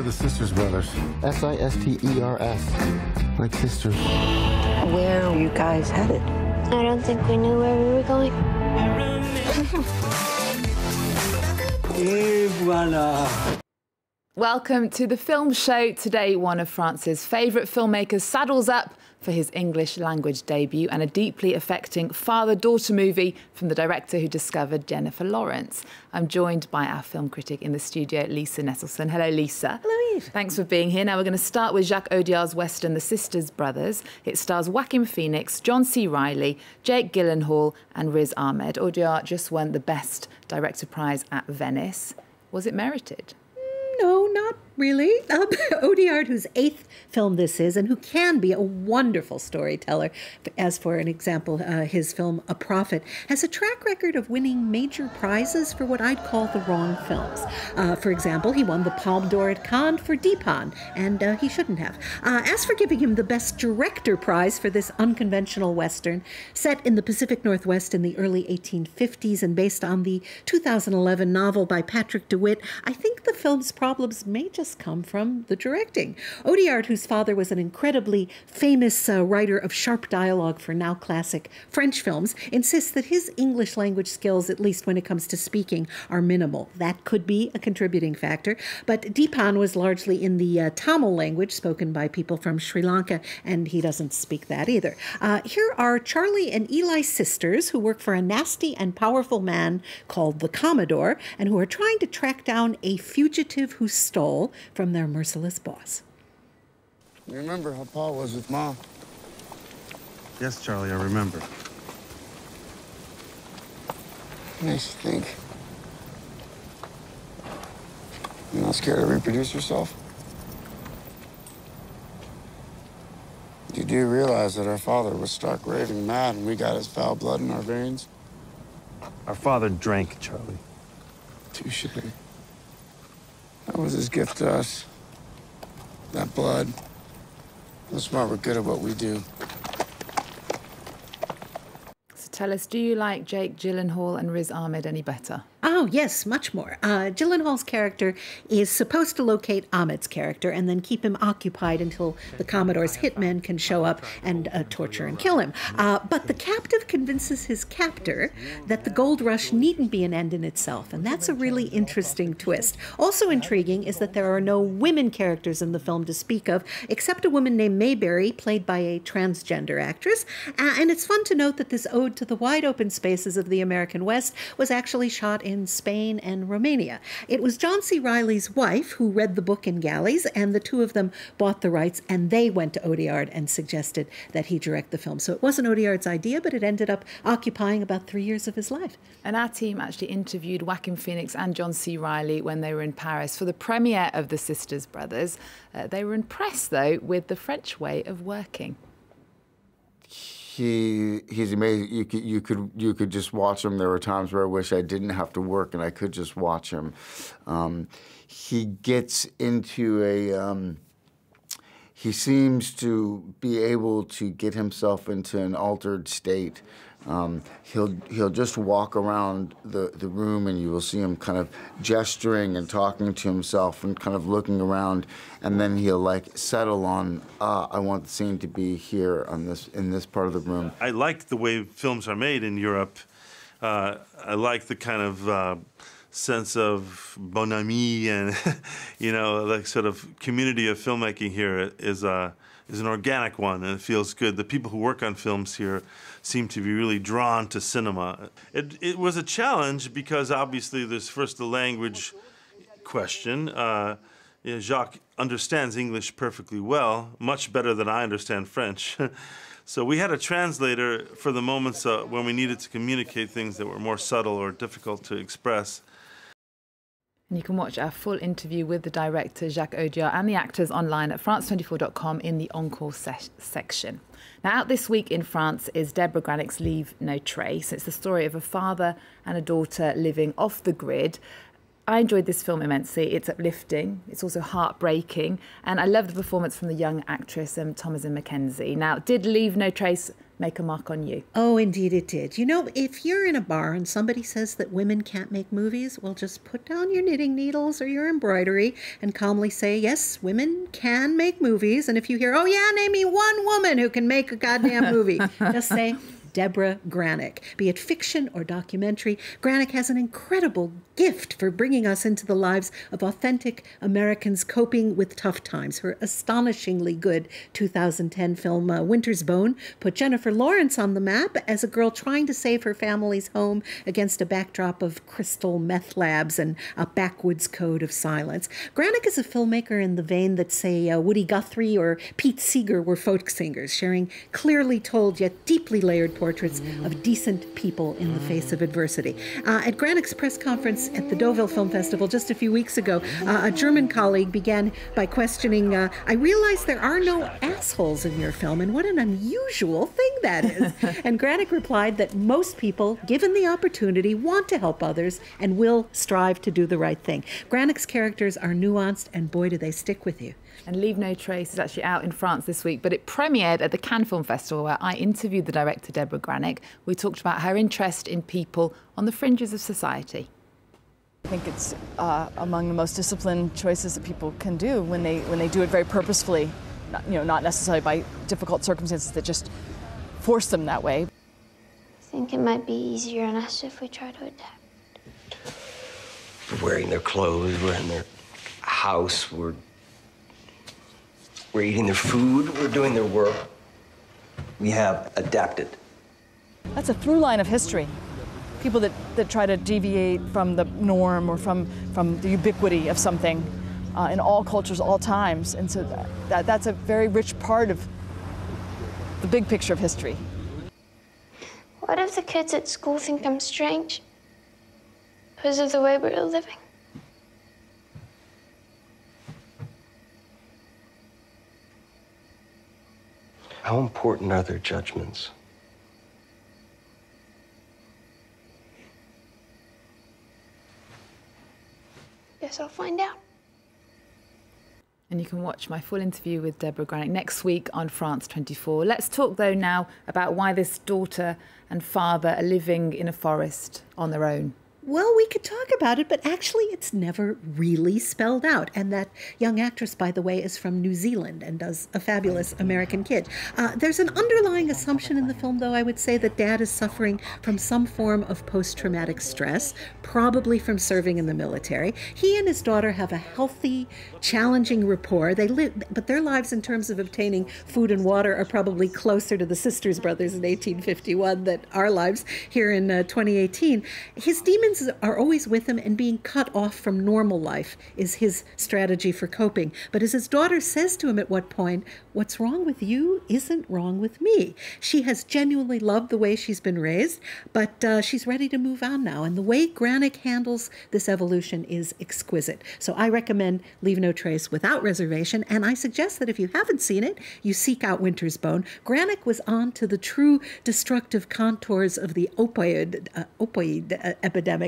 the Sisters Brothers. S-I-S-T-E-R-S. Like sisters. Where are you guys headed? I don't think we knew where we were going. Et voila. Welcome to the film show. Today, one of France's favourite filmmakers saddles up for his English language debut and a deeply affecting father-daughter movie from the director who discovered Jennifer Lawrence. I'm joined by our film critic in the studio, Lisa Nesselson. Hello, Lisa. Hello, Eve. Thanks for being here. Now, we're going to start with Jacques Audiard's Western, The Sisters Brothers. It stars Joaquin Phoenix, John C. Reilly, Jake Gyllenhaal and Riz Ahmed. Audiard just won the Best Director Prize at Venice. Was it merited? No, not really. Audiard, whose 8th film this is, and who can be a wonderful storyteller, as for an example, his film A Prophet, has a track record of winning major prizes for what I'd call the wrong films. For example, he won the Palme d'Or at Cannes for Deepan, and he shouldn't have. As for giving him the Best Director Prize for this unconventional Western, set in the Pacific Northwest in the early 1850s and based on the 2011 novel by Patrick DeWitt, I think the film's problems may just come from the directing. Audiard, whose father was an incredibly famous writer of sharp dialogue for now classic French films, insists that his English language skills, at least when it comes to speaking, are minimal. That could be a contributing factor, but Deepan was largely in the Tamil language spoken by people from Sri Lanka, and he doesn't speak that either. Here are Charlie and Eli sisters who work for a nasty and powerful man called the Commodore, and who are trying to track down a fugitive who stole from their merciless boss. You remember how Pa was with Mom? Yes, Charlie, I remember. Makes you think. You're not scared to reproduce yourself? You do realize that our father was stark raving mad and we got his foul blood in our veins? Our father drank, Charlie. Touche. That was his gift to us. That blood. That's why we're good at what we do. So tell us, do you like Jake Gyllenhaal and Riz Ahmed any better? Oh, yes, much more. Gyllenhaal's character is supposed to locate Ahmed's character and then keep him occupied until the Commodore's hitmen can show up and torture and kill him. But the captive convinces his captor that the gold rush needn't be an end in itself, and that's a really interesting twist. Also intriguing is that there are no women characters in the film to speak of, except a woman named Mayberry, played by a transgender actress. And it's fun to note that this ode to the wide open spaces of the American West was actually shot in Spain and Romania. It was John C. Reilly's wife who read the book in galleys, and the two of them bought the rights, and they went to Audiard and suggested that he direct the film. So it wasn't Audiard's idea, but it ended up occupying about 3 years of his life. And our team actually interviewed Joaquin Phoenix and John C. Reilly when they were in Paris for the premiere of The Sisters Brothers. They were impressed, though, with the French way of working. He's amazing. You could just watch him. There were times where I wish I didn't have to work and I could just watch him. He gets into he seems to be able to get himself into an altered state. He'll just walk around the room and you will see him kind of gesturing and talking to himself and kind of looking around, and then he'll like settle on, I want the scene to be here on in this part of the room. I like the way films are made in Europe. I like the kind of sense of bon ami and, you know, like sort of community of filmmaking here is an organic one, and it feels good. The people who work on films here seem to be really drawn to cinema. It was a challenge because obviously there's first the language question. Jacques understands English perfectly well, much better than I understand French. So we had a translator for the moments when we needed to communicate things that were more subtle or difficult to express. And you can watch our full interview with the director, Jacques Audiard, and the actors online at france24.com in the Encore section. Now, out this week in France is Debra Granik's Leave No Trace. It's the story of a father and a daughter living off the grid. I enjoyed this film immensely. It's uplifting. It's also heartbreaking. And I love the performance from the young actress, Thomasin McKenzie. Now, did Leave No Trace make a mark on you? Oh, indeed it did. You know, if you're in a bar and somebody says that women can't make movies, well, just put down your knitting needles or your embroidery and calmly say, yes, women can make movies. And if you hear, oh yeah, name me one woman who can make a goddamn movie, just say, Debra Granik. Be it fiction or documentary, Granik has an incredible gift for bringing us into the lives of authentic Americans coping with tough times. Her astonishingly good 2010 film Winter's Bone put Jennifer Lawrence on the map as a girl trying to save her family's home against a backdrop of crystal meth labs and a backwoods code of silence. Granik is a filmmaker in the vein that, say, Woody Guthrie or Pete Seeger were folk singers, sharing clearly told yet deeply layered portraits of decent people in the face of adversity. At Granik's press conference at the Deauville Film Festival just a few weeks ago, a German colleague began by questioning, I realize there are no assholes in your film, and what an unusual thing that is. And Granik replied that most people, given the opportunity, want to help others and will strive to do the right thing. Granik's characters are nuanced, and boy, do they stick with you. And Leave No Trace is actually out in France this week, but it premiered at the Cannes Film Festival, where I interviewed the director, Debra Granik. We talked about her interest in people on the fringes of society. I think it's among the most disciplined choices that people can do when they do it very purposefully, not necessarily by difficult circumstances that just force them that way. I think it might be easier on us if we try to adapt. We're wearing their clothes, we're in their house, we're eating their food, we're doing their work. We have adapted. That's a through line of history. People that try to deviate from the norm or from the ubiquity of something in all cultures, all times. And so that's a very rich part of the big picture of history. What if the kids at school think I'm strange because of the way we're living? How important are their judgments? Guess I'll find out. And you can watch my full interview with Debra Granik next week on France 24. Let's talk, though, now about why this daughter and father are living in a forest on their own. Well, we could talk about it, but actually it's never really spelled out. And that young actress, by the way, is from New Zealand and does a fabulous American Kid. There's an underlying assumption in the film, though, I would say, that Dad is suffering from some form of post-traumatic stress, probably from serving in the military. He and his daughter have a healthy, challenging rapport. They live, but their lives in terms of obtaining food and water are probably closer to the Sisters Brothers in 1851 than our lives here in 2018. His demons are always with him, and being cut off from normal life is his strategy for coping. But as his daughter says to him at one point, what's wrong with you isn't wrong with me. She has genuinely loved the way she's been raised, but she's ready to move on now. And the way Granik handles this evolution is exquisite. So I recommend Leave No Trace without reservation, and I suggest that if you haven't seen it, you seek out Winter's Bone. Granik was on to the true destructive contours of the opioid epidemic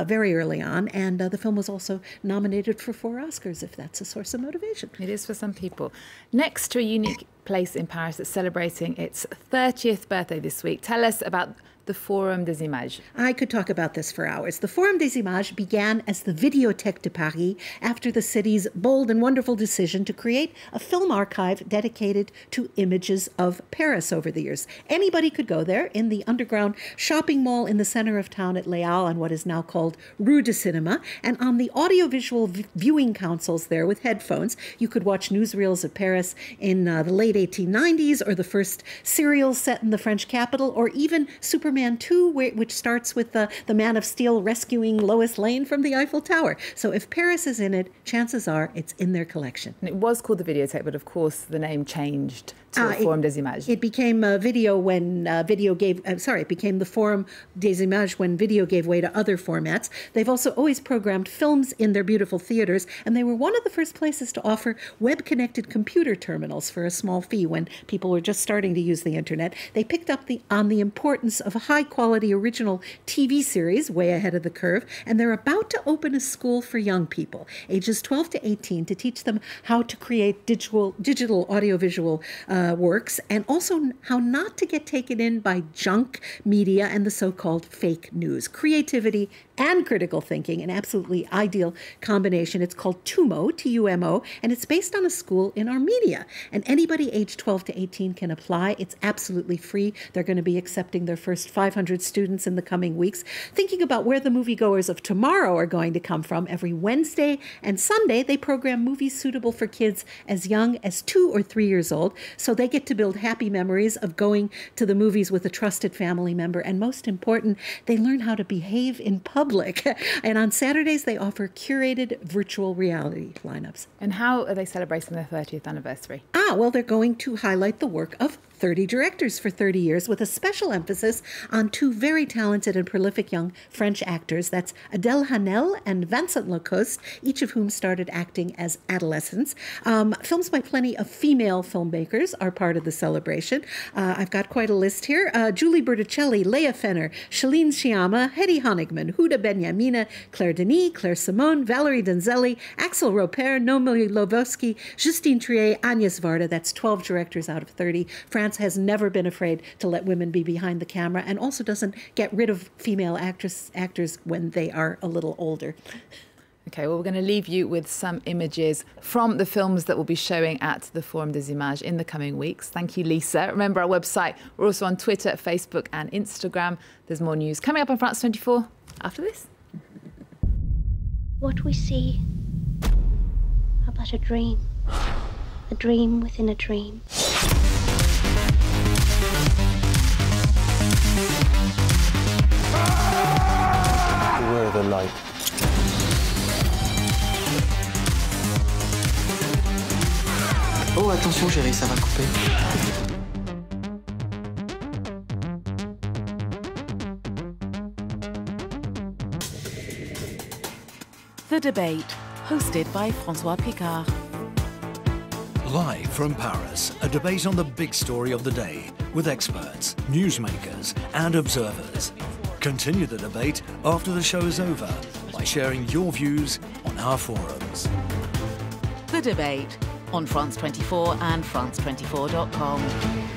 very early on, and the film was also nominated for 4 Oscars, if that's a source of motivation. It is for some people. Next to a unique place in Paris that's celebrating its 30th birthday this week, tell us about the Forum des Images. I could talk about this for hours. The Forum des Images began as the Vidéothèque de Paris after the city's bold and wonderful decision to create a film archive dedicated to images of Paris over the years. Anybody could go there in the underground shopping mall in the center of town at Les Halles on what is now called Rue du Cinéma, and on the audiovisual viewing consoles there with headphones, you could watch newsreels of Paris in the late 1890s, or the first serials set in the French capital, or even Superman 2, which starts with the Man of Steel rescuing Lois Lane from the Eiffel Tower. So if Paris is in it, chances are it's in their collection. And it was called the Videothèque, but of course the name changed to Forum des Images. It became video when it became the Forum des Images when video gave way to other formats. They've also always programmed films in their beautiful theaters, and they were one of the first places to offer web-connected computer terminals for a small fee when people were just starting to use the internet. They picked up on the importance of a high-quality original TV series, way ahead of the curve, and they're about to open a school for young people, ages 12 to 18, to teach them how to create digital audiovisual works, and also how not to get taken in by junk media and the so-called fake news. Creativity and critical thinking, an absolutely ideal combination. It's called TUMO, T-U-M-O, and it's based on a school in Armenia. And anybody aged 12 to 18 can apply. It's absolutely free. They're going to be accepting their first 500 students in the coming weeks. Thinking about where the moviegoers of tomorrow are going to come from, every Wednesday and Sunday, they program movies suitable for kids as young as 2 or 3 years old. So they get to build happy memories of going to the movies with a trusted family member. And most important, they learn how to behave in public. And on Saturdays, they offer curated virtual reality lineups. And how are they celebrating their 30th anniversary? Well, they're going to highlight the work of 30 directors for 30 years, with a special emphasis on 2 very talented and prolific young French actors. That's Adèle Haenel and Vincent Lacoste, each of whom started acting as adolescents. Films by plenty of female filmmakers are part of the celebration. I've got quite a list here. Julie Berticelli, Leah Fenner, Shaleen Shyama, Hedy Honigman, Huda Benyamina, Claire Denis, Claire Simone, Valerie Donzelli, Axel Roper, Nomi Lovosky, Justine Triet, Agnes Varda. That's 12 directors out of 30. France has never been afraid to let women be behind the camera, and also doesn't get rid of female actors when they are a little older. Okay, well, we're going to leave you with some images from the films that will be showing at the Forum des Images in the coming weeks. Thank you, Lisa. Remember our website. We're also on Twitter, Facebook and Instagram. There's more news coming up on France 24 after this. What we see are but a dream within a dream. Where are the light? Oh, attention, chérie, ça va couper. The Debate, hosted by François Picard. Live from Paris, a debate on the big story of the day with experts, newsmakers and observers. Continue the debate after the show is over by sharing your views on our forums. The Debate on France 24 and France24.com.